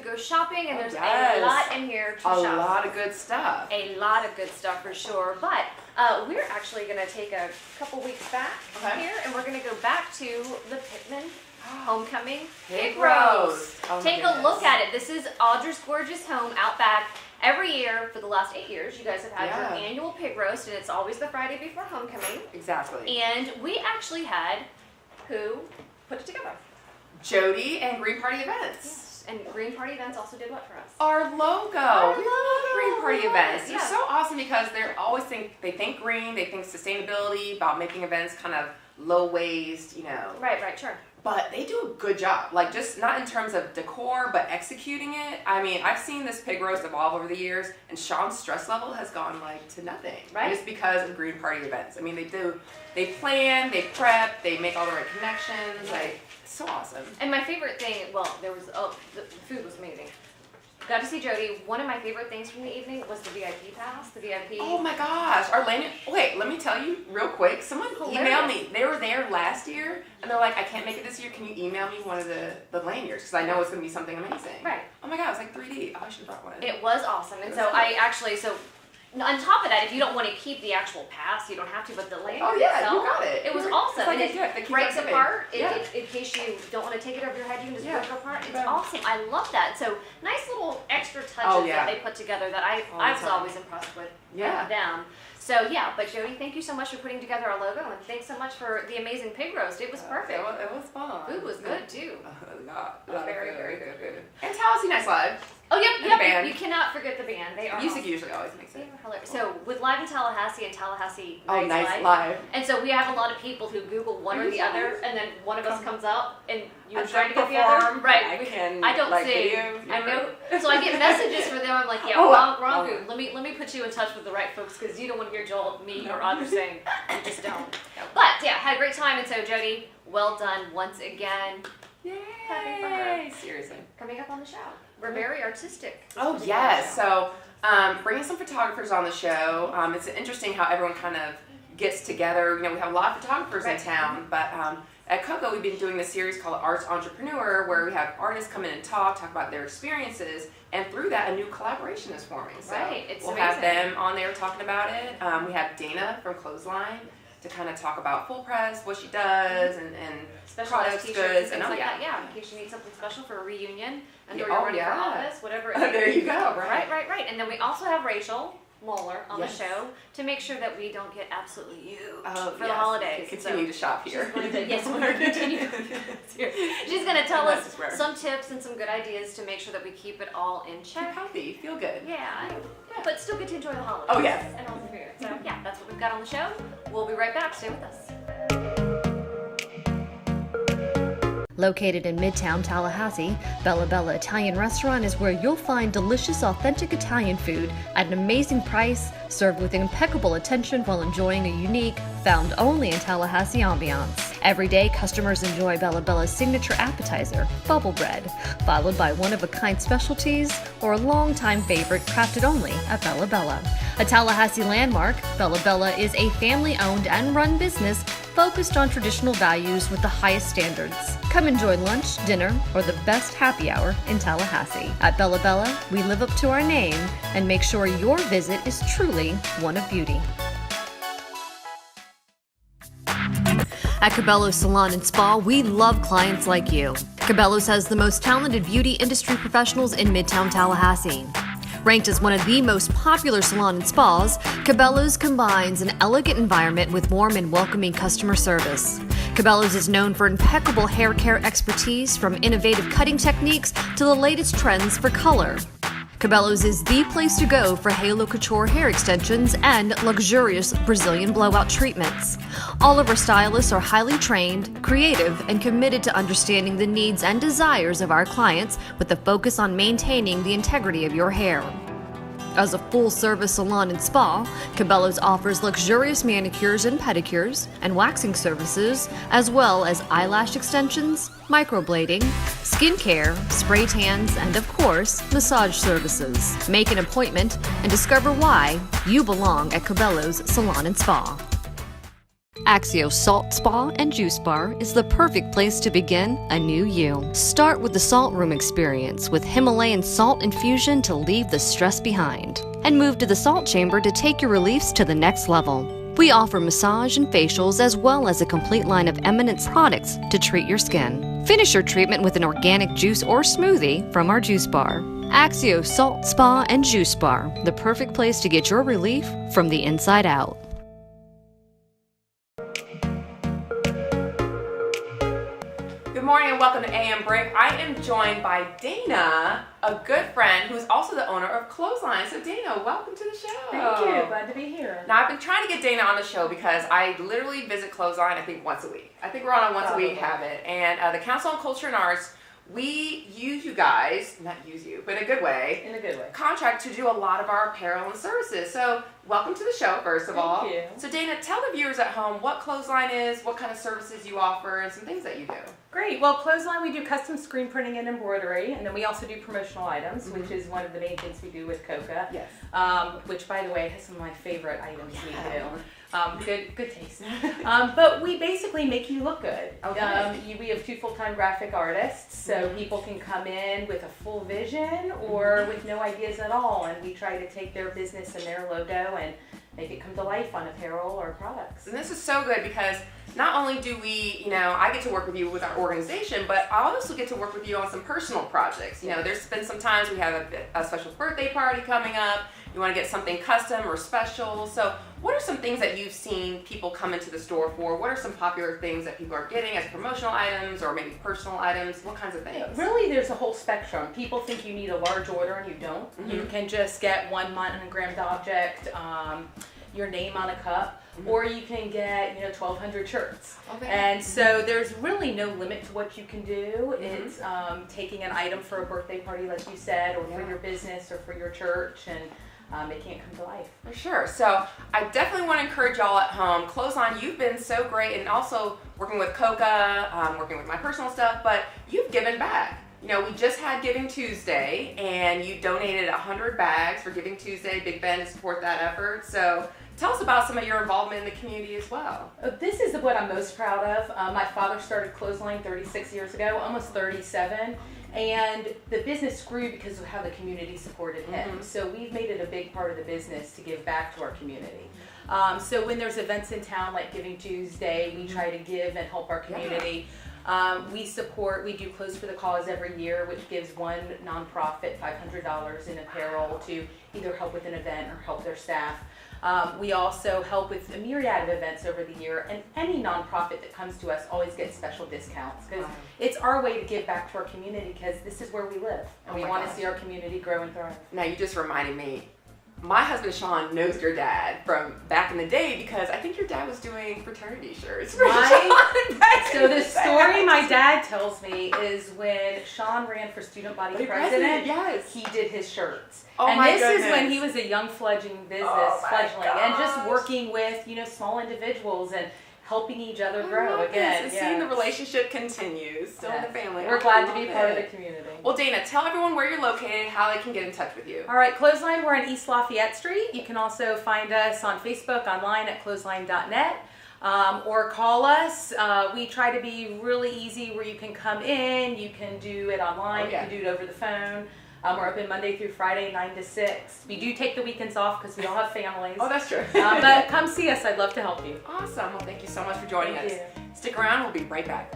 go shopping, and there's yes. a lot in here to shop. A lot of good stuff. A lot of good stuff for sure. But we're actually going to take a couple weeks back here, and we're going to go back to the Pittman Homecoming Pig Roast. Oh, take a look at it. This is Audra's gorgeous home out back. Every year for the last 8 years, you guys have had your annual pig roast, and it's always the Friday before homecoming. Exactly. And we actually had who put it together? Jody and Green Party Events. Yes. And Green Party Events also did what for us? Our logo. We love Green Party Events. Yeah. They're so awesome because they think green, they think sustainability, about making events kind of low waste, you know. Right, sure. But they do a good job, like just not in terms of decor, but executing it. I mean, I've seen this pig roast evolve over the years, and Sean's stress level has gone like to nothing. Right. Just because of Green Party Events. I mean, they plan, they prep, they make all the right connections. Like, it's so awesome. And my favorite thing, well, the food was amazing. Got to see Jody. One of my favorite things from the evening was the VIP pass. The VIP. Oh my gosh, our lanyard. Wait, let me tell you real quick. Someone emailed me. They were there last year, and they're like, I can't make it this year. Can you email me one of the lanyards? Because I know it's going to be something amazing. Right. Oh my god, it's like 3D. Oh, I should have brought one. It was awesome. And so I actually, on top of that, if you don't want to keep the actual pass, you don't have to, but the lanyard itself, you got it. It was awesome. It's like and a gift. it breaks apart. Yeah. In case you don't want to take it over your head, you can just Yeah. break it apart. It's Yeah. awesome. I love that. So nice little extra touches yeah. that they put together that I was always impressed with them. So yeah, but Jody, thank you so much for putting together our logo, and thanks so much for the amazing pig roast. It was perfect. It was fun. Food was good too. Very good. And Tallahassee Nights Live. Oh, yep. The band. You cannot forget the band. They are Music awesome. usually always makes it. Hilarious. So with Live in Tallahassee and Tallahassee Nights Nights Live. And so we have a lot of people who Google one or the other, and then one of us comes up, and you're I trying to get the perform. other. Right. I don't sing. Video, I know. So I get messages for them. I'm like, wrong group. Let me put you in touch with the right folks, because you don't want to hear Joel, me, or Audra sing. You just don't. But yeah, had a great time. And so Jody, well done once again. Yay! Happy for her. Seriously. Coming up on the show. We're very artistic. Oh yes. So bringing some photographers on the show. It's interesting how everyone kind of gets together. You know, we have a lot of photographers in town, but at Coco we've been doing this series called Arts Entrepreneur, where we have artists come in and talk about their experiences, and through that a new collaboration is forming. So we'll have them on there talking about it. We have Dana from Clothesline to kind of talk about full press, what she does, and Specialized products, t-shirts goods, and things like that. Yeah, in case you need something special for a reunion, and you're running for office, whatever it is. There you go. Right. Right. And then we also have Rachel Moeller on the Yes. show to make sure that we don't get absolutely huge for the yes. holidays. Continue to shop here. We're going to continue to here. She's going to tell us some tips and some good ideas to make sure that we keep it all in check. Keep healthy, feel good. Yeah, but still get to enjoy the holidays. Oh, yes. And all the food. So yeah, that's what we've got on the show. We'll be right back. Stay with us. Located in Midtown Tallahassee, Bella Bella Italian Restaurant is where you'll find delicious, authentic Italian food at an amazing price, served with impeccable attention while enjoying a unique, found only in Tallahassee ambiance. Every day, customers enjoy Bella Bella's signature appetizer, bubble bread, followed by one-of-a-kind specialties or a long-time favorite crafted only at Bella Bella. A Tallahassee landmark, Bella Bella is a family-owned and run business focused on traditional values with the highest standards. Come enjoy lunch, dinner, or the best happy hour in Tallahassee. At Bella Bella, we live up to our name and make sure your visit is truly one of beauty. At Cabello's Salon and Spa, we love clients like you. Cabello's has the most talented beauty industry professionals in Midtown Tallahassee. Ranked as one of the most popular salon and spas, Cabello's combines an elegant environment with warm and welcoming customer service. Cabello's is known for impeccable hair care expertise, from innovative cutting techniques to the latest trends for color. Cabello's is the place to go for halo couture hair extensions and luxurious Brazilian blowout treatments. All of our stylists are highly trained, creative, and committed to understanding the needs and desires of our clients, with a focus on maintaining the integrity of your hair. As a full-service salon and spa, Cabello's offers luxurious manicures and pedicures and waxing services, as well as eyelash extensions, microblading, skincare, spray tans, and of course, massage services. Make an appointment and discover why you belong at Cabello's Salon and Spa. Axio Salt Spa and Juice Bar is the perfect place to begin a new you. Start with the Salt Room experience with Himalayan salt infusion to leave the stress behind. And move to the Salt Chamber to take your reliefs to the next level. We offer massage and facials as well as a complete line of Eminence products to treat your skin. Finish your treatment with an organic juice or smoothie from our juice bar. Axio Salt Spa and Juice Bar, the perfect place to get your relief from the inside out. Good morning and welcome to AM Break. I am joined by Dana, a good friend who's also the owner of Clothesline. So Dana, welcome to the show. Thank you. Glad to be here. Now I've been trying to get Dana on the show because I literally visit Clothesline I think once a week. I think we're on a once a week habit. And the Council on Culture and Arts, we use you guys, not use you, but in a good way. In a good way. Contract to do a lot of our apparel and services. So welcome to the show, first of all. Thank you. So Dana, tell the viewers at home what Clothesline is, what kind of services you offer, and some things that you do. Great. Well, Clothesline, we do custom screen printing and embroidery, and then we also do promotional items, which is one of the main things we do with Coca. Yes. Which, by the way, has some of my favorite items we do. Good taste. But we basically make you look good. Okay. We have 2 full-time graphic artists, so people can come in with a full vision or with no ideas at all, and we try to take their business and their logo and make it come to life on apparel or products. And this is so good because not only do we, I get to work with you with our organization, but I also get to work with you on some personal projects. There's been some times we have a special birthday party coming up. You want to get something custom or special. So what are some things that you've seen people come into the store for? What are some popular things that people are getting as promotional items or maybe personal items? What kinds of things? Really, there's a whole spectrum. People think you need a large order and you don't. You can just get 1 monogrammed object, your name on a cup, or you can get 1,200 shirts. Okay. And so there's really no limit to what you can do. It's taking an item for a birthday party, like you said, or for your business or for your church, and making it come to life. For sure. So I definitely want to encourage y'all at home. Clothesline, you've been so great, and also working with Coca, working with my personal stuff, but you've given back. We just had Giving Tuesday, and you donated 100 bags for Giving Tuesday, Big Ben, to support that effort. So tell us about some of your involvement in the community as well. This is what I'm most proud of. My father started Clothesline 36 years ago, almost 37. And the business grew because of how the community supported him. So we've made it a big part of the business to give back to our community. So when there's events in town like Giving Tuesday, we try to give and help our community. We do Clothes for the Cause every year, which gives one nonprofit $500 in apparel to either help with an event or help their staff. We also help with a myriad of events over the year, and any nonprofit that comes to us always gets special discounts because it's our way to give back to our community because this is where we live and we want to see our community grow and thrive. Now you just reminded me, my husband Sean knows your dad from back in the day because I think your dad was doing fraternity shirts. So the story my dad tells me is when Sean ran for student body president, he did his shirts. This is when he was a young fledgling fledgling, and just working with small individuals and helping each other grow again. And seeing the relationship continues still in the family. We're glad to be part of the community. Well, Dana, tell everyone where you're located, how they can get in touch with you. All right, Clothesline, we're on East Lafayette Street. You can also find us on Facebook, online at clothesline.net. Or call us. We try to be really easy where you can come in, you can do it online, you can do it over the phone. We're open Monday through Friday, 9 to 6. We do take the weekends off because we all have families. Oh, that's true. But come see us. I'd love to help you. Awesome. Well, thank you so much for joining us. Stick around. We'll be right back.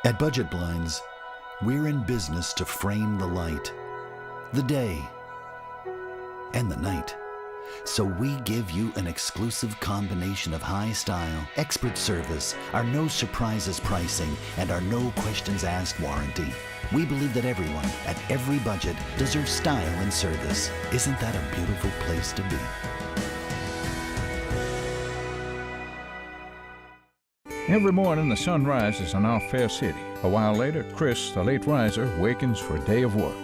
At Budget Blinds, we're in business to frame the light, the day, and the night. So we give you an exclusive combination of high style, expert service, our no surprises pricing, and our no questions asked warranty. We believe that everyone, at every budget, deserves style and service. Isn't that a beautiful place to be? Every morning the sun rises in our fair city. A while later, Chris, the late riser, wakens for a day of work.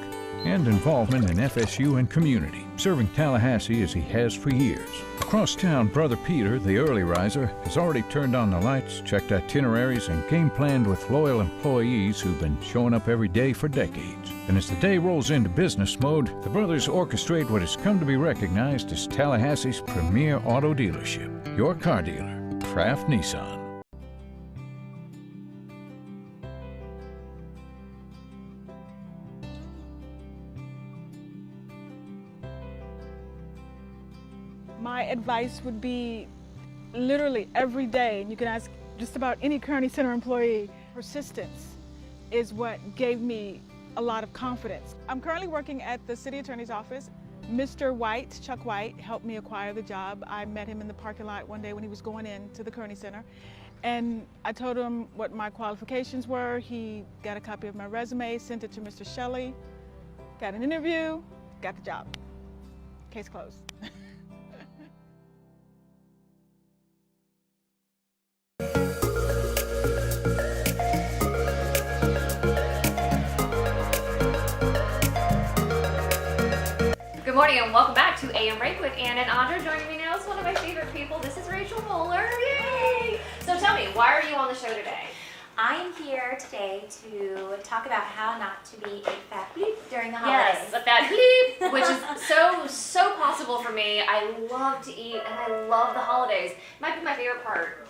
and involvement in FSU and community, serving Tallahassee as he has for years. Across town, Brother Peter, the early riser, has already turned on the lights, checked itineraries, and game planned with loyal employees who've been showing up every day for decades. And as the day rolls into business mode, the brothers orchestrate what has come to be recognized as Tallahassee's premier auto dealership, your car dealer, Kraft Nissan. My advice would be literally every day, and you can ask just about any Kearney Center employee, persistence is what gave me a lot of confidence. I'm currently working at the city attorney's office. Mr. White, Chuck White, helped me acquire the job. I met him in the parking lot one day when he was going into the Kearney Center, and I told him what my qualifications were. He got a copy of my resume, sent it to Mr. Shelley, got an interview, got the job. Case closed. Good morning and welcome back to AM Break with Ann and Audra. Joining me now is one of my favorite people. This is Rachel Moeller. Yay! So tell me, why are you on the show today? I am here today to talk about how not to be a fat bleep during the holidays. Yes, a fat bleep, which is so possible for me. I love to eat and I love the holidays. Might be my favorite part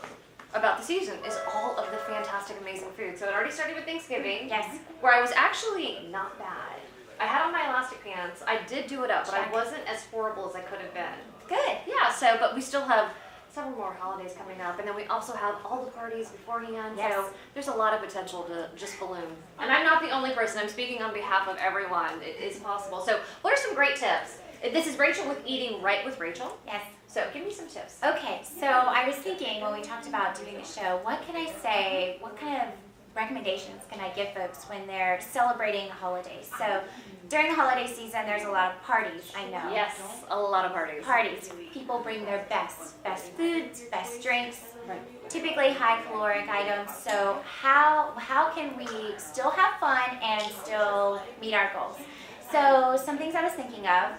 about the season is all of the fantastic, amazing food. So it already started with Thanksgiving. Yes. Where I was actually not bad. I had on my elastic pants. I did do it up, but I wasn't as horrible as I could have been. Good. Yeah, but we still have several more holidays coming up, and then we also have all the parties beforehand. Yes. So there's a lot of potential to just balloon. And I'm not the only person. I'm speaking on behalf of everyone. It is possible. So what are some great tips? This is Rachel with Eating Right with Rachel. Yes. So give me some tips. Okay, so I was thinking when we talked about doing the show, what can I say, what kind of recommendations can I give folks when they're celebrating the holidays? So during the holiday season, there's a lot of parties, I know. Yes, a lot of parties. Parties. People bring their best foods, best drinks, typically high caloric items. So how can we still have fun and still meet our goals? So some things I was thinking of.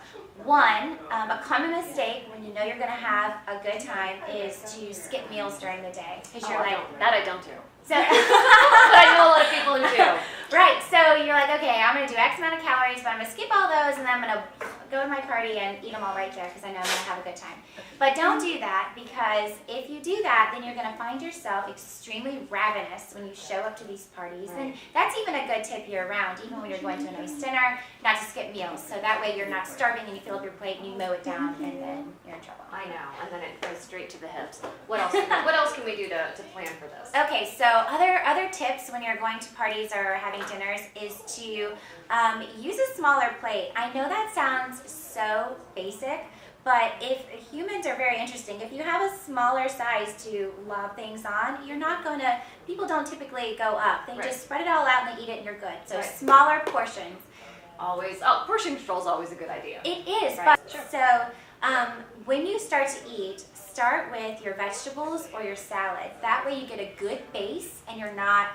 One, a common mistake when you know you're going to have a good time is to skip meals during the day. Because you're like, that I don't do. So, but I know a lot of people who do. Right, so you're like, okay, I'm going to do X amount of calories, but I'm going to skip all those, and then I'm going to go to my party and eat them all right there because I know I'm going to have a good time. But don't do that, because if you do that, then you're going to find yourself extremely ravenous when you show up to these parties. Right. And that's even a good tip year-round, even when you're going to a nice dinner, not to skip meals. So that way you're not starving and you fill up your plate and you mow it down, and then you're in trouble. I know, and then it goes straight to the hips. What else can we do to plan for this? Okay, so other tips when you're going to parties or having dinners is to use a smaller plate. I know that sounds so basic, but if humans are very interesting, if you have a smaller size to lob things on, people don't typically go up. They just spread it all out and they eat it and you're good. So smaller portions. Portion control is always a good idea. It is, but so when you start to eat, start with your vegetables or your salad. That way you get a good base and you're not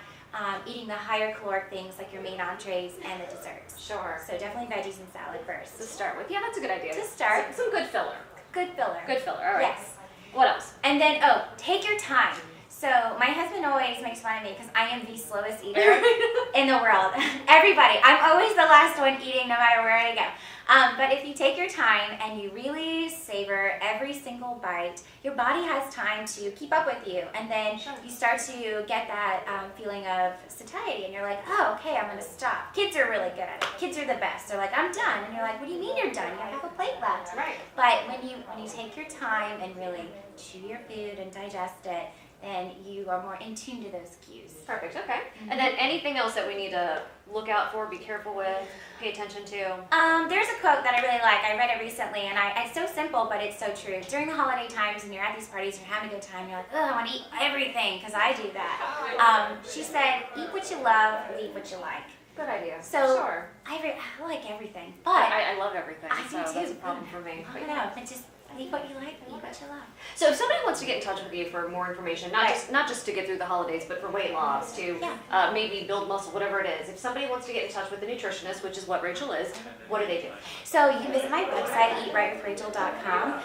eating the higher caloric things like your main entrees and the desserts. Sure. So definitely veggies and salad first. To start with. Yeah, that's a good idea. To start. Some good filler. Good filler. Good filler, all right. Yes. What else? And then, take your time. So my husband always makes fun of me because I am the slowest eater in the world. Everybody. I'm always the last one eating no matter where I go. But if you take your time and you really savor every single bite, your body has time to keep up with you. And then you start to get that feeling of satiety. And you're like, oh, okay, I'm going to stop. Kids are really good at it. Kids are the best. They're like, I'm done. And you're like, what do you mean you're done? You have a plate left. Right. But when you take your time and really chew your food and digest it, then you are more in tune to those cues. Perfect, okay. And then anything else that we need to look out for, be careful with, pay attention to? There's a quote that I really like. I read it recently, and it's so simple, but it's so true. During the holiday times, when you're at these parties, you're having a good time, you're like, oh, I want to eat everything, because I do that. She said, eat what you love, leave what you like. Good idea. So sure. I like everything, but I love everything, I so do too. that's a problem for me. I don't know, it's just Eat what you like, eat what you love. So if somebody wants to get in touch with you for more information, not just to get through the holidays, but for weight loss, to maybe build muscle, whatever it is. If somebody wants to get in touch with a nutritionist, which is what Rachel is, what do they do? So you can visit my website, eatrightwithrachel.com.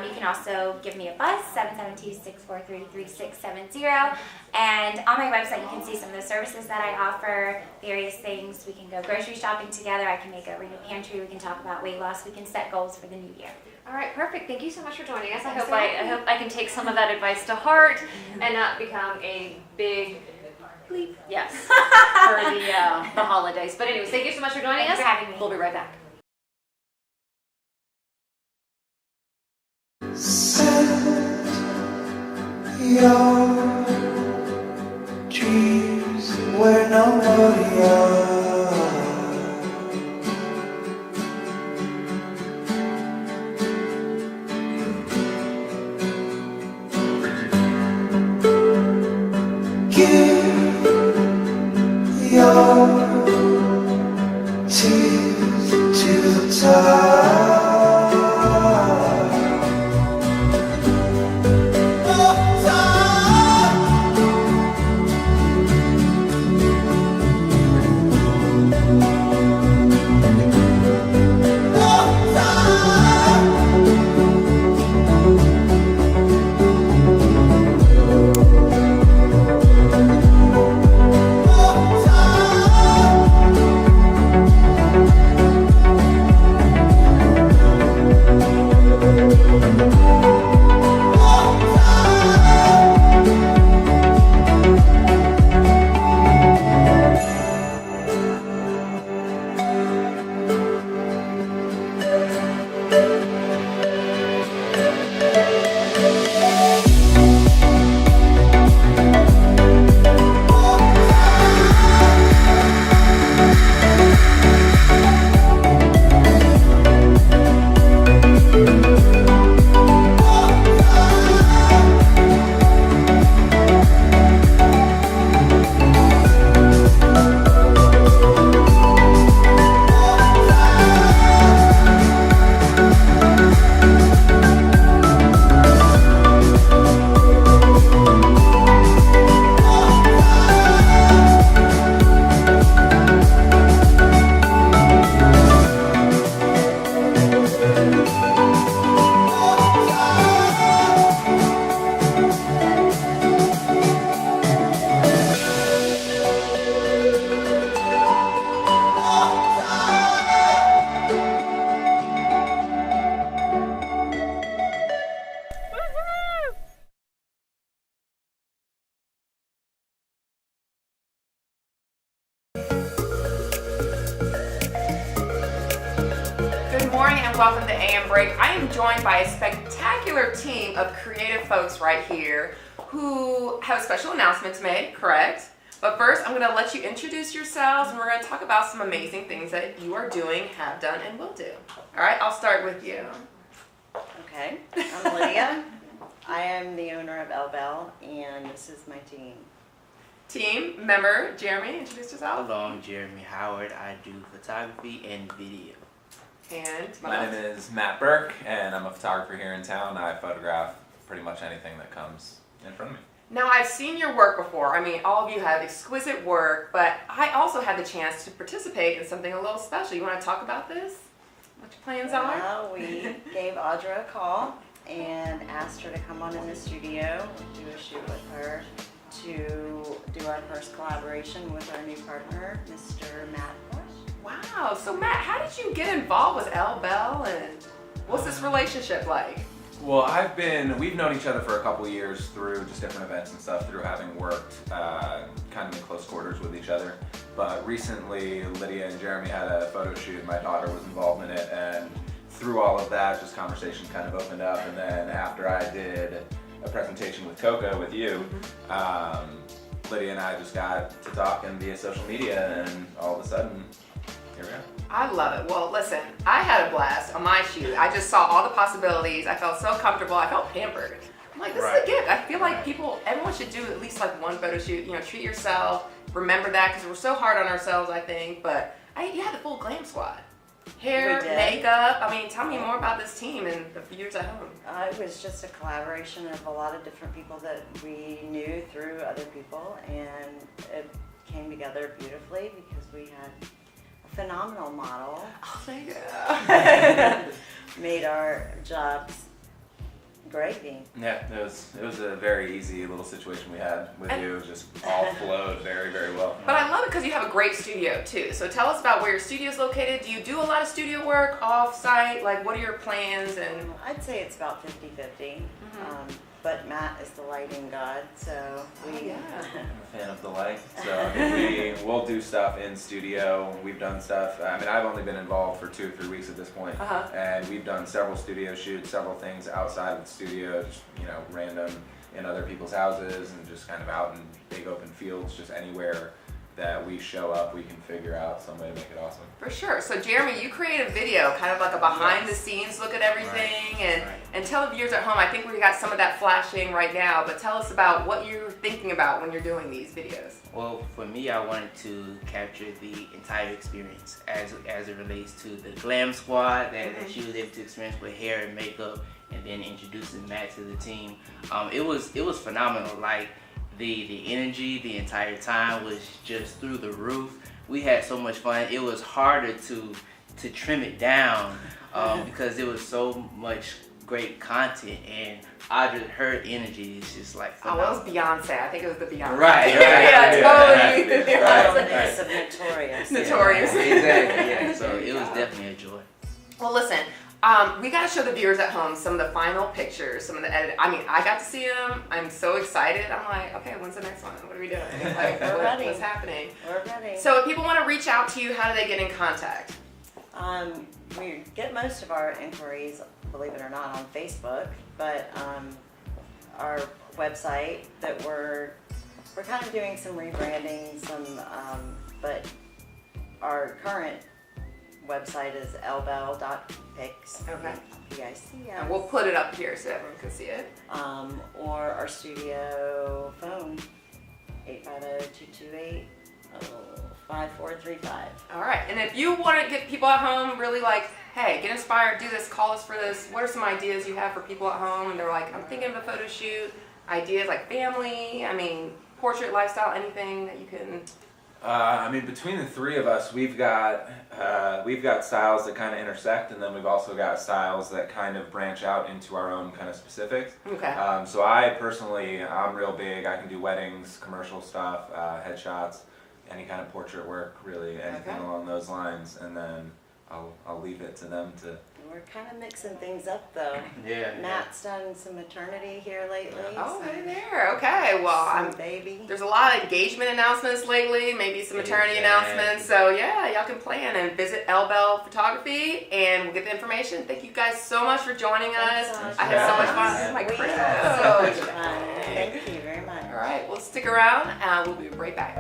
You can also give me a buzz, 772-643-3670. And on my website, you can see some of the services that I offer, various things. We can go grocery shopping together. I can make a renew pantry. We can talk about weight loss. We can set goals for the new year. All right, perfect. Thank you so much for joining us. I hope I can take some of that advice to heart and not become a big bleep. Yes, for the holidays. But anyways, thank you so much for joining us. Thanks for having me. We'll be right back. Set your dreams where nobody else. Give your tears to the top. Welcome to AM Break. I am joined by a spectacular team of creative folks right here who have a special announcement to make, correct? But first, I'm going to let you introduce yourselves and we're going to talk about some amazing things that you are doing, have done, and will do. All right, I'll start with you. Okay, I'm Lydia. I am the owner of El Bell, and this is my team. Team member Jeremy, introduce yourself. Hello, I'm Jeremy Howard. I do photography and video. And my name is Matt Burke, and I'm a photographer here in town. I photograph pretty much anything that comes in front of me. Now, I've seen your work before. I mean, all of you have exquisite work, but I also had the chance to participate in something a little special. You want to talk about this? What your plans are? Well, we gave Audra a call and asked her to come on in the studio, do a shoot with her, to do our first collaboration with our new partner, Mr. Matt. Wow, so Matt, how did you get involved with El Bell and what's this relationship like? Well, we've known each other for a couple years through just different events and stuff, through having worked kind of in close quarters with each other. But recently, Lydia and Jeremy had a photo shoot, my daughter was involved in it, and through all of that, just conversations kind of opened up. And then after I did a presentation with Coco, with you, Lydia and I just got to talking via social media, and all of a sudden, here we are. I love it. Well, listen, I had a blast on my shoot. I just saw all the possibilities. I felt so comfortable. I felt pampered. I'm like, this is a gift. I feel like everyone should do at least like one photo shoot. You know, treat yourself. Remember that, because we're so hard on ourselves, I think. But you had the full glam squad. hair, We did. makeup. I mean, tell me more about this team and the Viewers at Home. It was just a collaboration of a lot of different people that we knew through other people, and it came together beautifully because we had a phenomenal model. Oh, thank you. Made our jobs gravy. Yeah, it was a very easy little situation we had with you. It just all flowed very, very well. But I love it because you have a great studio too. So tell us about where your studio is located. Do you do a lot of studio work off-site? Like, what are your plans? And I'd say it's about 50-50. But Matt is the lighting god, so we. I'm a fan of the light, so I mean, we'll do stuff in studio. We've done stuff. I mean, I've only been involved for 2 or 3 weeks at this point, and we've done several studio shoots, several things outside of the studio, just random in other people's houses, and just kind of out in big open fields, just anywhere that we show up, we can figure out some way to make it awesome. For sure. So Jeremy, you create a video, kind of like a behind the scenes look at everything, and tell the viewers at home. I think we got some of that flashing right now, but tell us about what you're thinking about when you're doing these videos. Well, for me, I wanted to capture the entire experience as it relates to the glam squad that she was able to experience with hair and makeup, and then introducing Matt to the team. It was phenomenal. Like, the energy the entire time was just through the roof. We had so much fun. It was harder to trim it down because there was so much great content, and Audra, her energy is just like phenomenal. Oh, it was Beyonce. I think it was the Beyonce. Right. Yeah, totally. Beyonce. Notorious. Notorious. Exactly. Yeah. So it was definitely a joy. Well, listen. We got to show the viewers at home some of the final pictures, some of the edit. I mean, I got to see them. I'm so excited. I'm like, okay, when's the next one? What are we doing? Like, what's happening? We're ready. So if people want to reach out to you, how do they get in contact? We get most of our inquiries, believe it or not, on Facebook, but our website that we're kind of doing some rebranding, but our current website is elbel.pics. Okay. P-I-C-S. And we'll put it up here so everyone can see it. Or our studio phone, 850-228-5435. All right. And if you want to get people at home really like, hey, get inspired, do this, call us for this. What are some ideas you have for people at home? And they're like, I'm thinking of a photo shoot. Ideas like family, I mean, portrait, lifestyle, anything that you can. I mean, between the three of us, we've got styles that kind of intersect, and then we've also got styles that kind of branch out into our own kind of specifics. Okay. So I personally, I'm real big. I can do weddings, commercial stuff, headshots, any kind of portrait work, really, anything along those lines, and then I'll leave it to them to. We're kind of mixing things up, though. Yeah. Matt's done some maternity here lately. Oh, hey there. Okay. Well, baby. There's a lot of engagement announcements lately, maybe some maternity announcements. So yeah, y'all can plan and visit Elbel Photography, and we'll get the information. Thank you guys so much for joining us. I had so much fun. This is my We crew. had so much fun. Thank you very much. All right. Well, stick around. We'll be right back.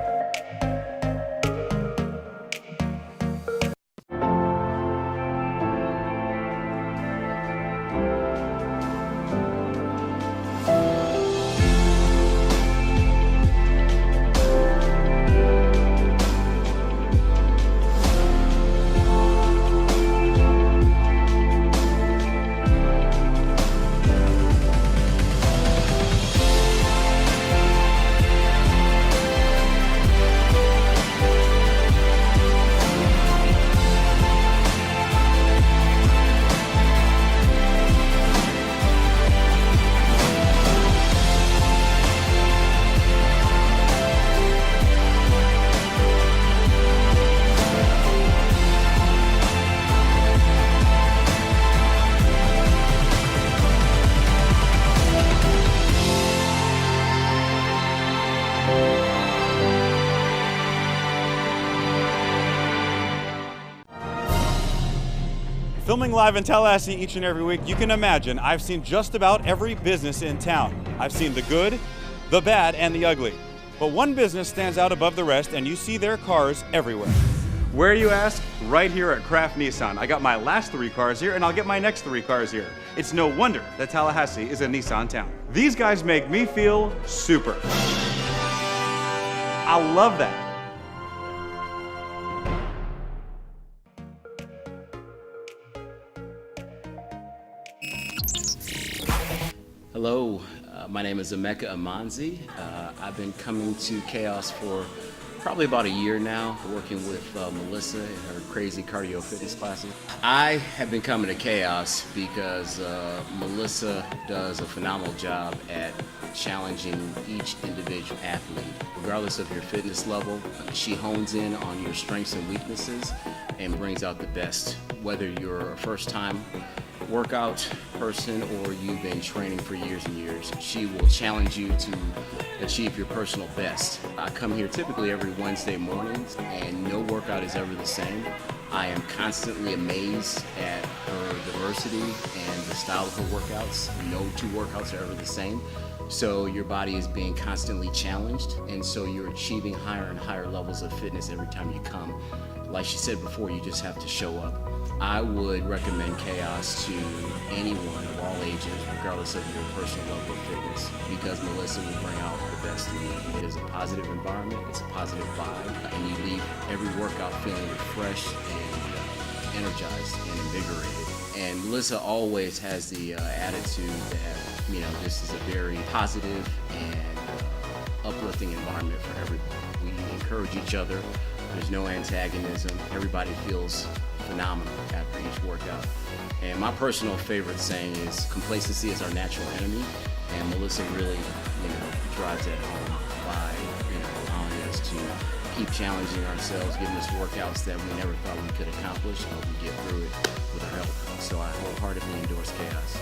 Filming live in Tallahassee each and every week, you can imagine I've seen just about every business in town. I've seen the good, the bad, and the ugly. But one business stands out above the rest, and you see their cars everywhere. Where, you ask? Right here at Kraft Nissan. I got my last 3 cars here, and I'll get my next 3 cars here. It's no wonder that Tallahassee is a Nissan town. These guys make me feel super. I love that. Hello, my name is Emeka Amanzi. I've been coming to Chaos for probably about a year now, working with Melissa in her crazy cardio fitness classes. I have been coming to Chaos because Melissa does a phenomenal job at challenging each individual athlete. Regardless of your fitness level, she hones in on your strengths and weaknesses and brings out the best. Whether you're a first-time workout person or you've been training for years and years, she will challenge you to achieve your personal best. I come here typically every Wednesday mornings and no workout is ever the same. I am constantly amazed at her diversity and the style of her workouts. No two workouts are ever the same. So your body is being constantly challenged, and so you're achieving higher and higher levels of fitness every time you come. Like she said before, you just have to show up. I would recommend Chaos to anyone of all ages, regardless of your personal level of fitness, because Melissa will bring out the best in you. It is a positive environment, it's a positive vibe, and you leave every workout feeling refreshed and energized and invigorated. And Melissa always has the attitude that, this is a very positive and uplifting environment for everybody. We encourage each other. There's no antagonism. Everybody feels phenomenal after each workout. And my personal favorite saying is, complacency is our natural enemy. And Melissa really, drives that home by, allowing us to keep challenging ourselves, giving us workouts that we never thought we could accomplish, but we get through it with her help. So I wholeheartedly endorse Chaos.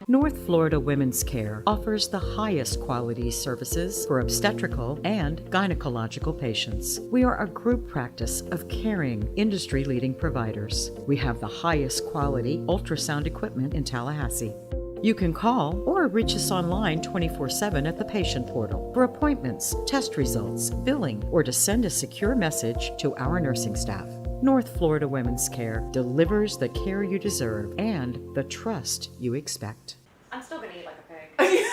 North Florida Women's Care offers the highest quality services for obstetrical and gynecological patients. We are a group practice of caring, industry-leading providers. We have the highest quality ultrasound equipment in Tallahassee. You can call or reach us online 24/7 at the patient portal for appointments, test results, billing, or to send a secure message to our nursing staff. North Florida Women's Care delivers the care you deserve and the trust you expect. I'm still gonna eat like a pig.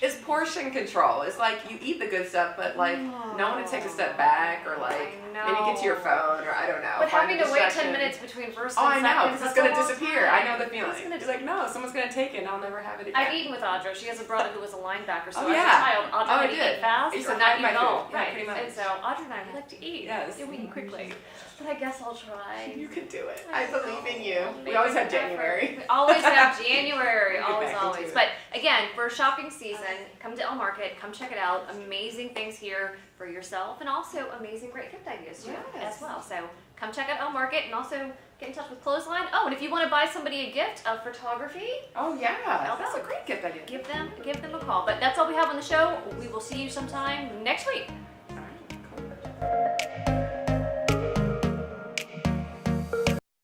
It's portion control. It's like you eat the good stuff, but no one to take a step back or maybe get to your phone or I don't know. But having to wait 10 distraction. minutes between first Oh, and I know, second, because it's going to that's a long disappear. time. I know the feeling. It's like, no, someone's going to take it and I'll never have it again. I've eaten with Audra. She has a brother who was a linebacker, so Oh, as yeah. a child, Audra I would did. eat fast I used or to not hide eat my at all. food. Yeah, Right. pretty much. And so Audra and I, we like to eat. Yes. And we eat quickly. But I guess I'll try. You can do it. I believe in you. We always have January. We always have January. We'll get Always, back into always. it. But again, for shopping season, come to El Market. Come check it out. Amazing things here for yourself and also amazing great gift ideas too as well. So come check out El Market and also get in touch with Clothesline. Oh, and if you want to buy somebody a gift of photography. Oh yeah, that's a great gift idea. Give them a call. But that's all we have on the show. We will see you sometime next week. All right, cool.